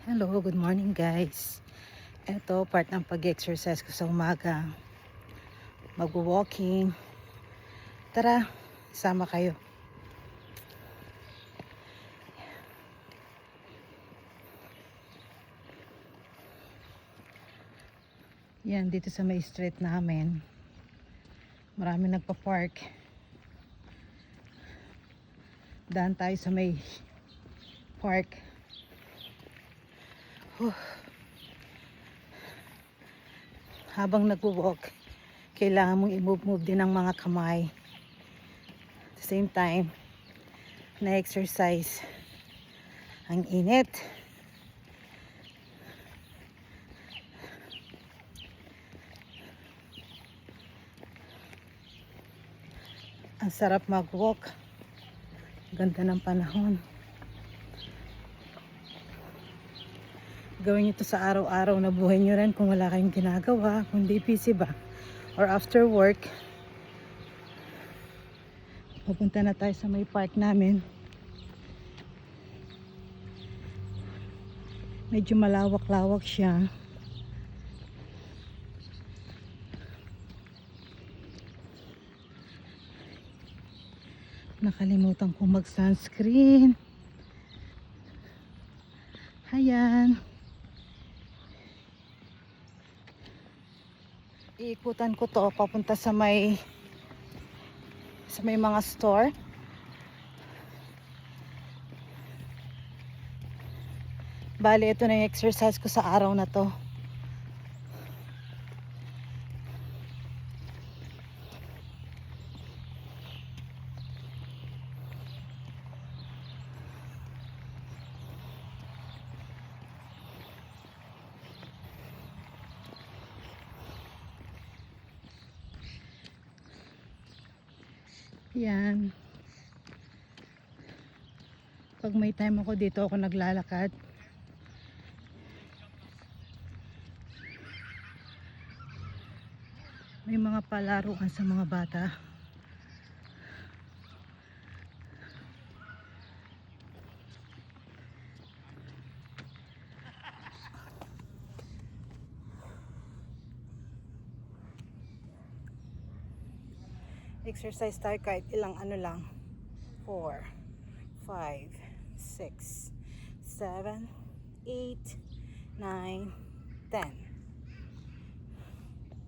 Hello, good morning guys. Ito part ng pag-exercise ko sa umaga. Mag-walking. Tara, sama kayo. Yan, dito sa may street namin. Marami nagpa-park. Daan tayo sa may park. Habang nagwo-walk, kailangan mong i-move din ang mga kamay. At the same time, na-exercise. Ang init. Ang sarap mag-walk. Ganda ng panahon. Gawin nyo to sa araw-araw na buhay nyo rin kung wala kayong ginagawa, kung di busy ba, or after work. Papunta na tayo sa may park namin. Medyo malawak-lawak siya. Nakalimutan kong mag-sunscreen. Ayan. Iikutan ko to papunta sa may mga store. Bali, ito na yung exercise ko sa araw na to. Yan. Pag may time ako dito, ako naglalakad. May mga palaruan sa mga bata. Exercise tayo kahit ilang ano lang. 4, 5, 6, 7, 8, 9, 10.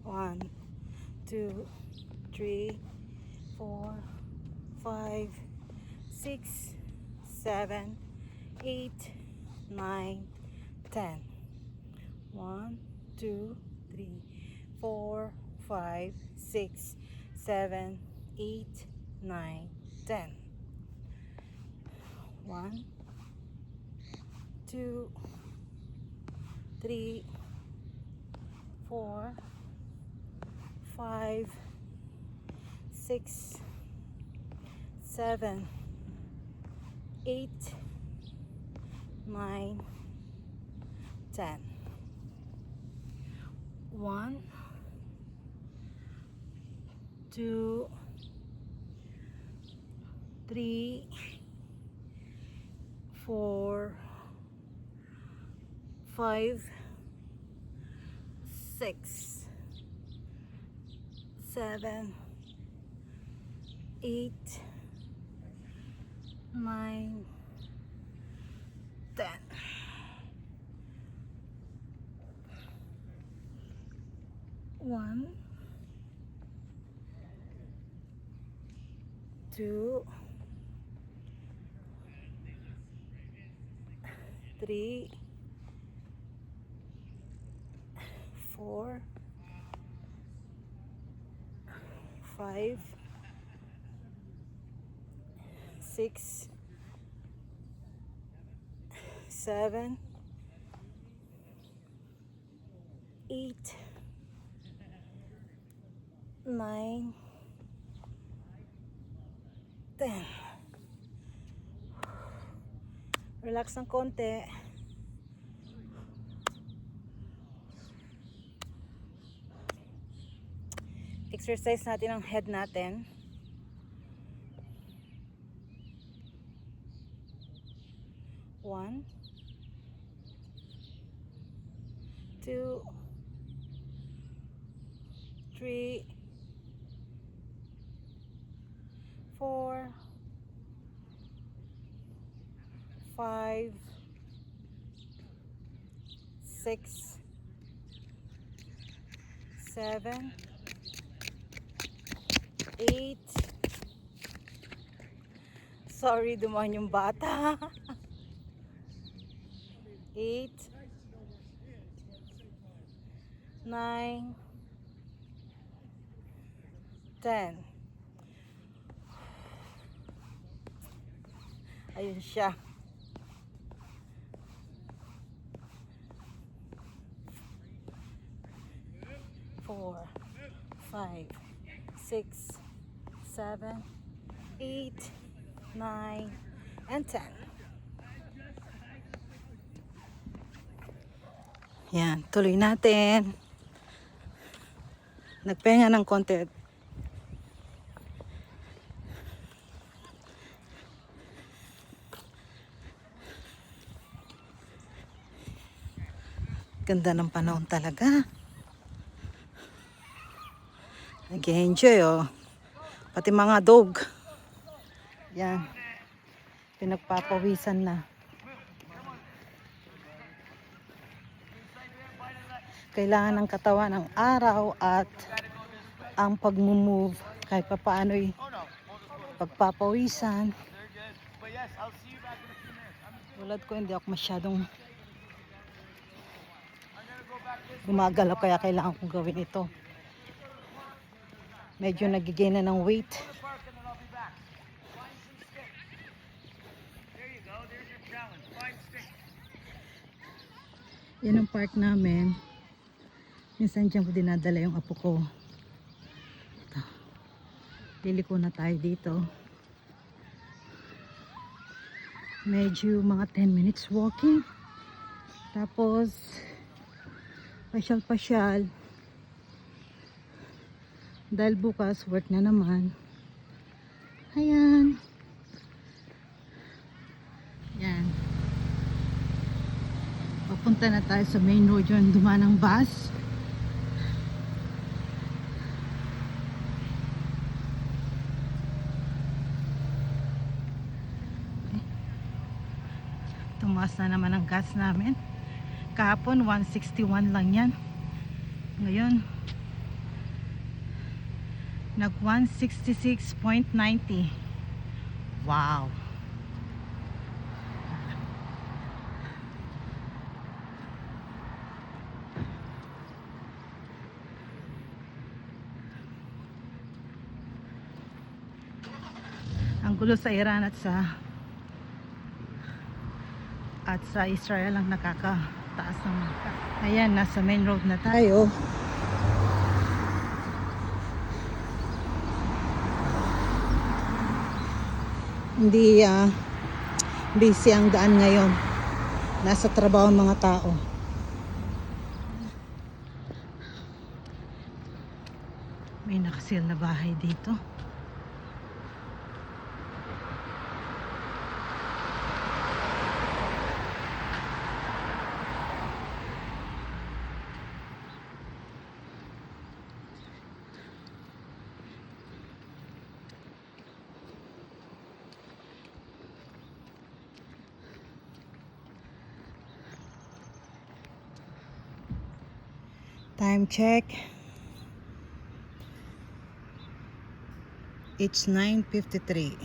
1, 2, 3, 4, 5, 6, 7, 8, 9, 10. 1, 2, 3, 4, 5, 6, 7, 8, 9, 10. 1, 2, 3, 4, 5, 6, 7, 8, 9, 10. 1, 2, 3, 4, 5, 6, 7, 8, 9, 10. 1, 2, 3, 4, 5, 6, 7, 8, 9, 10. Relax ng konti. Exercise natin ang head natin. 1, 2, 3, 4, 5, 6, 7, 8. Sorry, dumaan yung bata. 8, 9, 10. Ayun siya. 4, 5, 6, 7, 8, 9, and 10. Yan, tuloy natin. Nagpahinga ng konti. Ganda ng panahon talaga. Nag-enjoy oh. Pati mga dog. Yan. Pinagpapawisan na. Kailangan ng katawan ng araw at ang pag-move kahit papaano'y pagpapawisan. Tulad ko, hindi ako masyadong gumagalaw kaya kailangan kong gawin ito. Medyo nagigay na ng weight. Yan ang park namin. Minsan dyan ko dinadala yung apo ko. Ito. Liliko na tayo dito. Medyo mga 10 minutes walking. Tapos pasyal-pasyal. Dahil bukas work na naman. Ayan. Yan. Papunta na tayo sa main road yun. Dumaan ang bus. Tumaas na naman ang gas namin. Kahapon 161 lang yan. Ngayon nag 166.90. Wow. Ang gulo sa Iran at sa Israel ang nakakataas ng gas. Ayan, nasa main road na tayo. Hindi busy ang daan ngayon. Nasa trabaho ang mga tao. May nakasil na bahay dito. Time check. It's 9:53.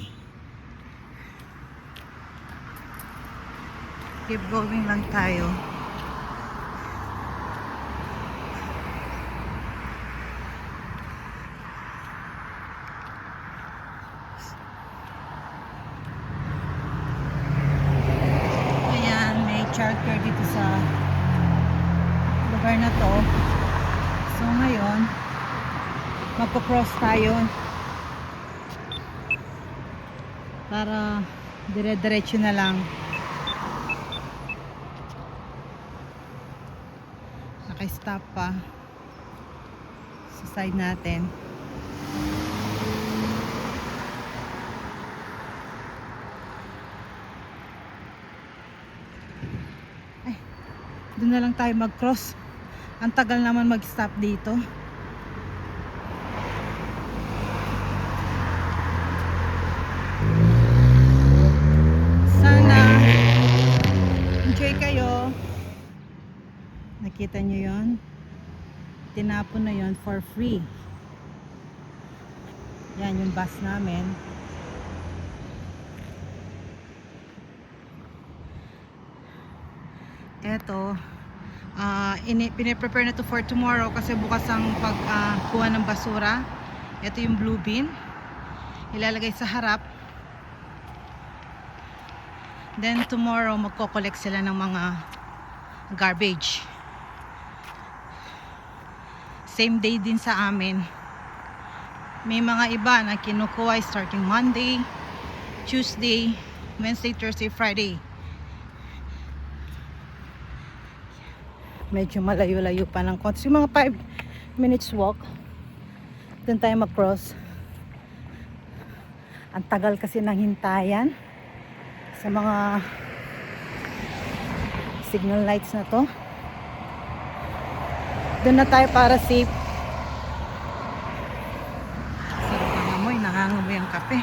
Keep going lang tayo. Ayan, may childcare dito sa lugar na to. So ngayon, magpo-cross tayo para dire-diretso na lang. Naka-stop pa sa side natin. Ay, doon na lang tayo mag-cross. Ang tagal naman mag-stop dito. Sana enjoy kayo. Nakita nyo yon? Tinapon na yon for free. Yan yung bus namin. Eto, piniprepare na to for tomorrow kasi bukas ang pagkuha ng basura. Ito yung blue bin, ilalagay sa harap, then tomorrow magko-collect sila ng mga garbage. Same day din sa amin. May mga iba na kinukuha starting Monday, Tuesday, Wednesday, Thursday, Friday. Medyo malayo-layo pa ng konti. Yung mga 5 minutes walk, doon tayo mag-cross. Ang tagal kasi ng hintayan sa mga signal lights na to. Doon na tayo para safe. Sarap ang amoy, nangangamoy ang kape.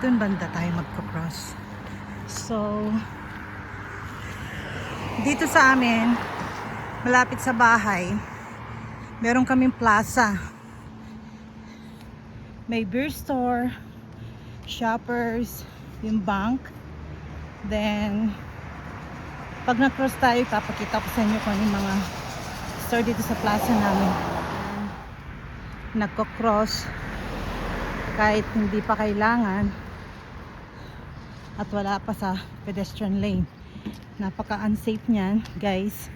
Doon banda tayo magko-cross. So, dito sa amin, malapit sa bahay, meron kaming plaza. May beer store, shoppers, yung bank. Then, pag na-cross tayo, papakita ko sa inyo kung yung mga store dito sa plaza namin. Nagko-cross kahit hindi pa kailangan at wala pa sa pedestrian lane. Napaka-unsafe niyan, guys.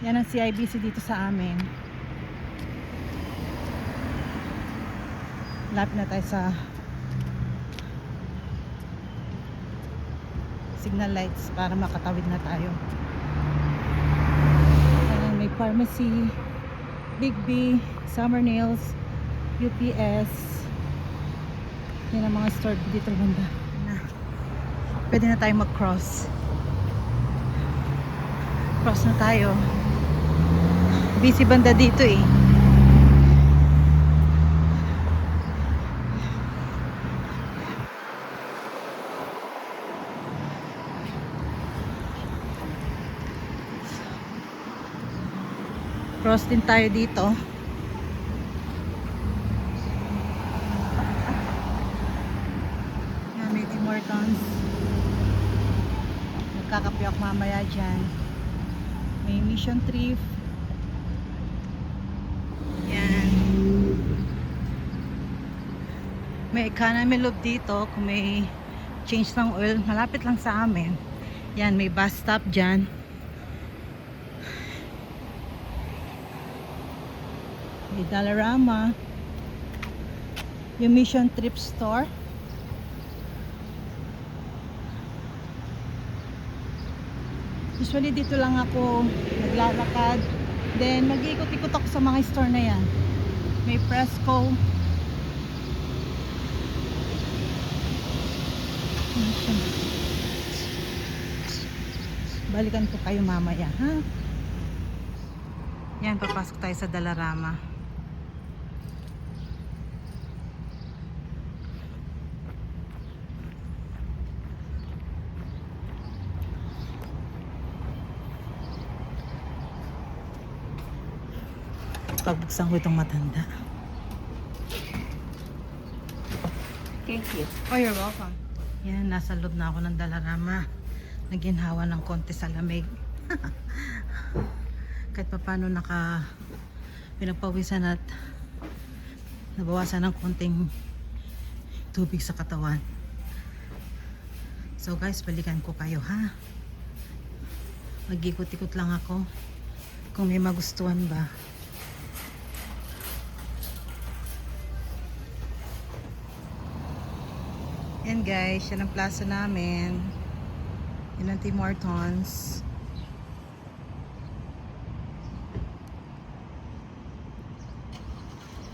Yan ang CIBC dito sa amin. Lapit na tayo sa signal lights para makatawid na tayo. May pharmacy, Big B, Summer Nails, UPS. Yan ang mga store dito banda. Pwede na tayo mag-cross. Cross na tayo. Busy banda dito eh. Cross din tayo dito. Yan, may Tim Hortons. Magkakape ako mamaya dyan. May Mission Thrift. Yan. May economy loop dito. Kung may change ng oil, malapit lang sa amin. Yan, may bus stop dyan. May Dollarama. Yung Mission Thrift Store. Usually dito lang ako naglalakad. Then mag-iikot-ikot ako sa mga store na yan. May Fresco. Balikan ko kayo mamaya, ha? Yan, papasok tayo sa Dollarama. Pagbuksan ko itong matanda. Thank you. Oh, you're welcome. Yan, nasa loob na ako ng Dollarama. Naginhawa ng konti sa lamig. Kahit pa paano pinagpawisan at nabawasan ng konting tubig sa katawan. So guys, balikan ko kayo, ha? Mag-ikot-ikot lang ako kung may magustuhan ba. Yan guys, yan ang plaza namin. Yan ang Tim Hortons.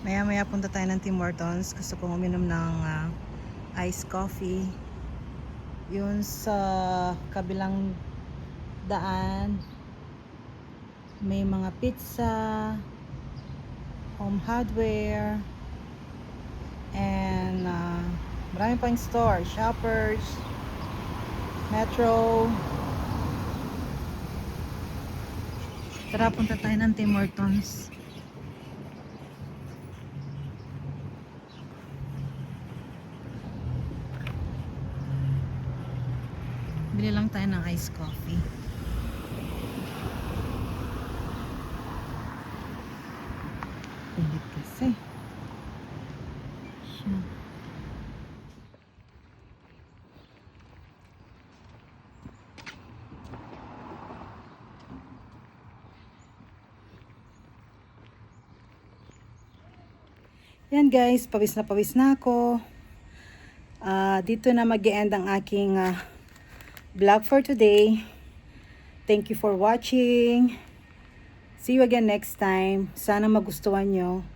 Maya-maya punta tayo ng Tim Hortons. Gusto kong uminom ng iced coffee. Yun sa kabilang daan. May mga pizza, home hardware, and marami pang store. Shoppers, Metro. Tara, punta tayo ng Tim Hortons. Bili lang tayo ng iced coffee. Init kasi. Siya. Yan guys, pawis na ako. Dito na mag-e-end ang aking vlog for today. Thank you for watching. See you again next time. Sana magustuhan nyo.